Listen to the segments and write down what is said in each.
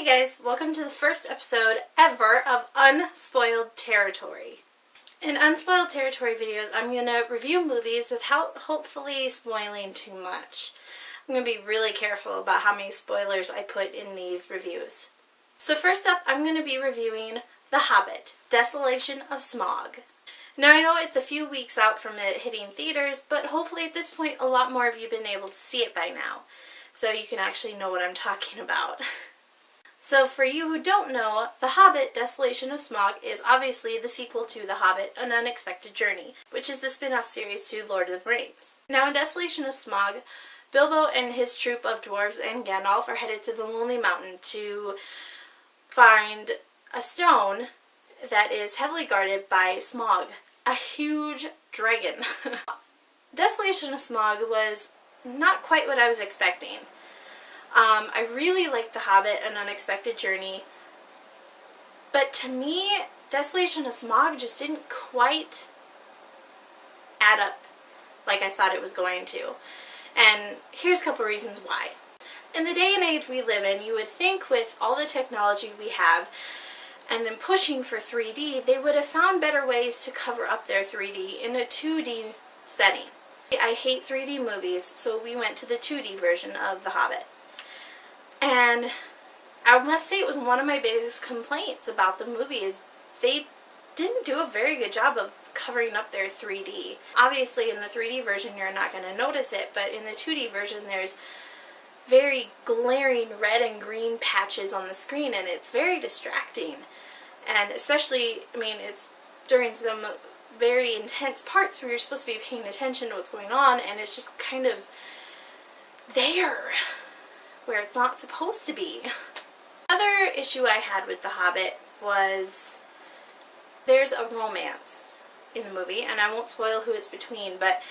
Hey guys, welcome to the first episode ever of Unspoiled Territory. In Unspoiled Territory videos, I'm going to review movies without hopefully spoiling too much. I'm going to be really careful about how many spoilers I put in these reviews. So first up, I'm going to be reviewing The Hobbit, Desolation of Smaug. Now I know it's a few weeks out from it hitting theaters, but hopefully at this point a lot more of you have been able to see it by now, so you can actually know what I'm talking about. So for you who don't know, The Hobbit, Desolation of Smaug is obviously the sequel to The Hobbit, An Unexpected Journey, which is the spin-off series to Lord of the Rings. Now in Desolation of Smaug, Bilbo and his troop of dwarves and Gandalf are headed to the Lonely Mountain to find a stone that is heavily guarded by Smaug, a huge dragon. Desolation of Smaug was not quite what I was expecting. I really liked The Hobbit, An Unexpected Journey, but to me, Desolation of Smaug just didn't quite add up like I thought it was going to. And here's a couple reasons why. In the day and age we live in, you would think with all the technology we have, and then pushing for 3D, they would have found better ways to cover up their 3D in a 2D setting. I hate 3D movies, so we went to the 2D version of The Hobbit. And I must say it was one of my biggest complaints about the movie is they didn't do a very good job of covering up their 3D. Obviously in the 3D version you're not going to notice it, but in the 2D version there's very glaring red and green patches on the screen and it's very distracting. And especially, it's during some very intense parts where you're supposed to be paying attention to what's going on and it's just kind of there where it's not supposed to be. Another issue I had with The Hobbit was there's a romance in the movie, and I won't spoil who it's between, but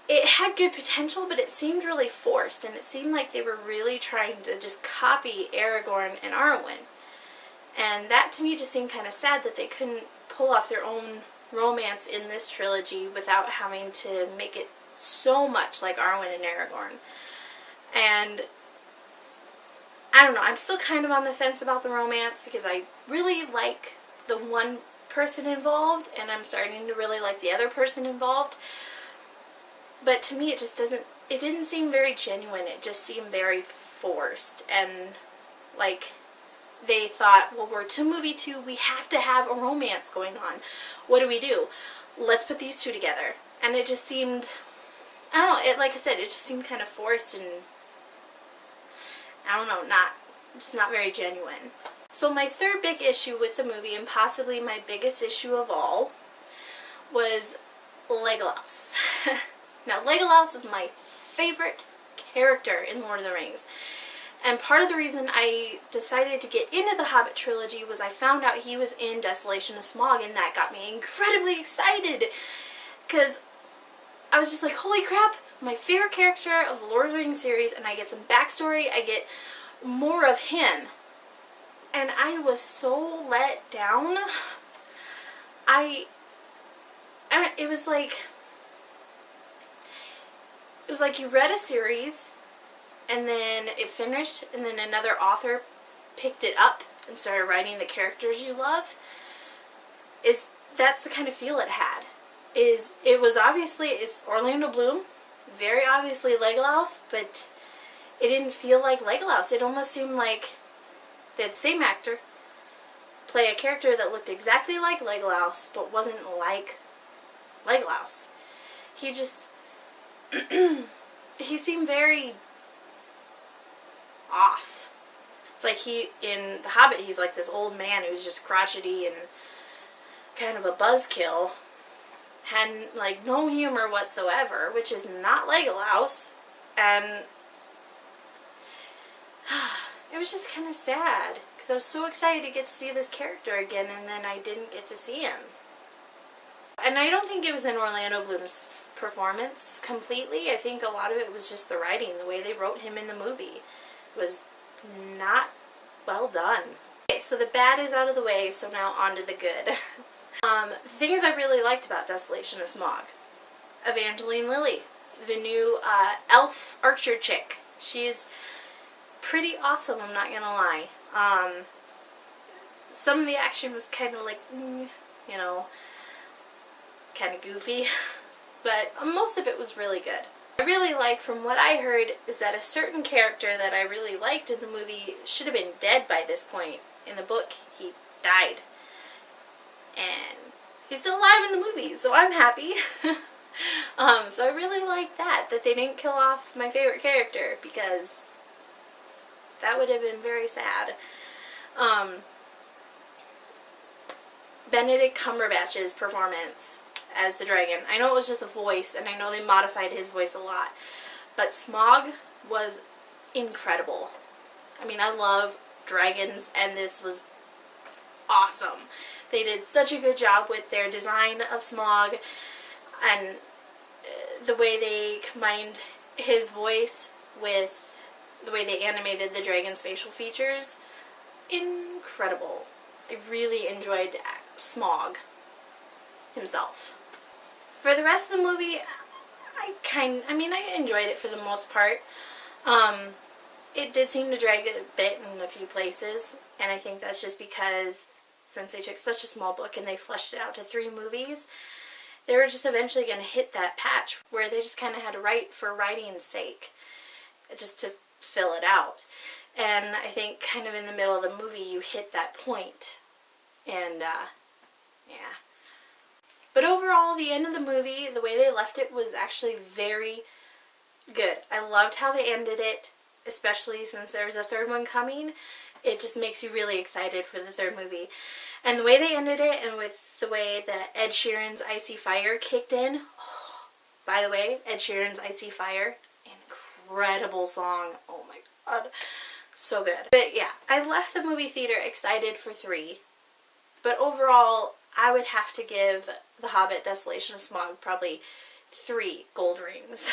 it had good potential, but it seemed really forced, and it seemed like they were really trying to just copy Aragorn and Arwen. And that to me just seemed kind of sad that they couldn't pull off their own romance in this trilogy without having to make it so much like Arwen and Aragorn. And I don't know, I'm still kind of on the fence about the romance because I really like the one person involved and I'm starting to really like the other person involved. But to me it didn't seem very genuine. It just seemed very forced and like they thought, well, we're to movie 2, we have to have a romance going on. What do? Let's put these two together. And it just seemed, I don't know, like I said, it just seemed kind of forced and, I don't know, just not very genuine. So my third big issue with the movie, and possibly my biggest issue of all, was Legolas. Now, Legolas is my favorite character in Lord of the Rings. And part of the reason I decided to get into the Hobbit trilogy was I found out he was in Desolation of Smaug, and that got me incredibly excited. Because I was just like, holy crap, my favorite character of the Lord of the Rings series, and I get some backstory, I get more of him. And I was so let down. It was like you read a series, and then it finished, and then another author picked it up and started writing the characters you love. That's the kind of feel it had. It's Orlando Bloom, very obviously Legolas, but it didn't feel like Legolas. It almost seemed like they had the same actor play a character that looked exactly like Legolas, but wasn't like Legolas. He just, he seemed very off. It's like in The Hobbit, he's like this old man who's just crotchety and kind of a buzzkill. Had like no humor whatsoever, which is not Legolas, and it was just kind of sad because I was so excited to get to see this character again, and then I didn't get to see him. And I don't think it was in Orlando Bloom's performance completely. I think a lot of it was just the writing, the way they wrote him in the movie was not well done. Okay, so the bad is out of the way, so now on to the good. Things I really liked about Desolation of Smaug. Evangeline Lilly, the new elf archer chick. She's pretty awesome, I'm not gonna lie. Some of the action was kind of like, you know, kind of goofy, but most of it was really good. I really like, from what I heard, is that a certain character that I really liked in the movie should have been dead by this point. In the book, he died. And he's still alive in the movie, so I'm happy. So I really like that they didn't kill off my favorite character, because that would have been very sad. Benedict Cumberbatch's performance as the dragon. I know it was just a voice, and I know they modified his voice a lot, but Smaug was incredible. I mean, I love dragons, and this was awesome. They did such a good job with their design of Smaug, and the way they combined his voice with the way they animated the dragon's facial features. Incredible. I really enjoyed Smaug himself. For the rest of the movie, I enjoyed it for the most part. It did seem to drag a bit in a few places, and I think that's just because since they took such a small book and they fleshed it out to 3 movies, they were just eventually going to hit that patch where they just kind of had to write for writing's sake, just to fill it out. And I think kind of in the middle of the movie you hit that point. And, yeah. But overall, the end of the movie, the way they left it was actually very good. I loved how they ended it, especially since there's a 3rd one coming. It just makes you really excited for the 3rd movie. And the way they ended it, and with the way that Ed Sheeran's Icy Fire kicked in. Oh, by the way, Ed Sheeran's Icy Fire, incredible song. Oh my god, so good. But yeah, I left the movie theater excited for 3. But overall, I would have to give The Hobbit: Desolation of Smaug probably 3 gold rings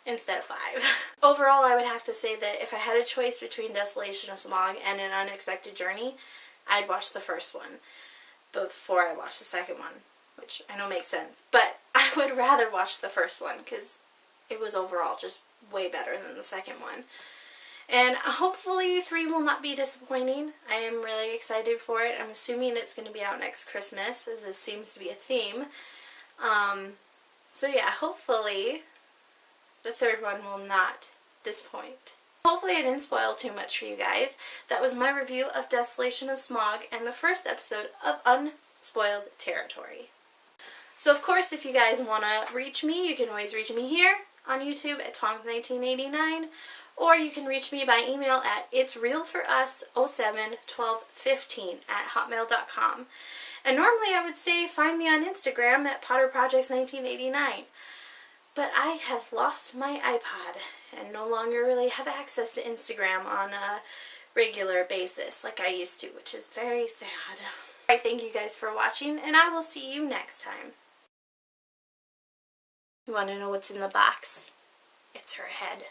instead of 5. Overall, I would have to say that if I had a choice between Desolation of Smaug and An Unexpected Journey, I'd watch the first one before I watch the second one, which I know makes sense. But I would rather watch the first one because it was overall just way better than the second one. And hopefully 3 will not be disappointing. I am really excited for it. I'm assuming it's going to be out next Christmas, as this seems to be a theme. So yeah, hopefully the 3rd one will not disappoint. Hopefully I didn't spoil too much for you guys. That was my review of Desolation of Smaug and the first episode of Unspoiled Territory. So of course, if you guys want to reach me, you can always reach me here on YouTube at Tongs1989. Or you can reach me by email at itsrealforus071215@hotmail.com. And normally I would say find me on Instagram at PotterProjects1989. But I have lost my iPod and no longer really have access to Instagram on a regular basis like I used to, which is very sad. Alright, thank you guys for watching, and I will see you next time. You want to know what's in the box? It's her head.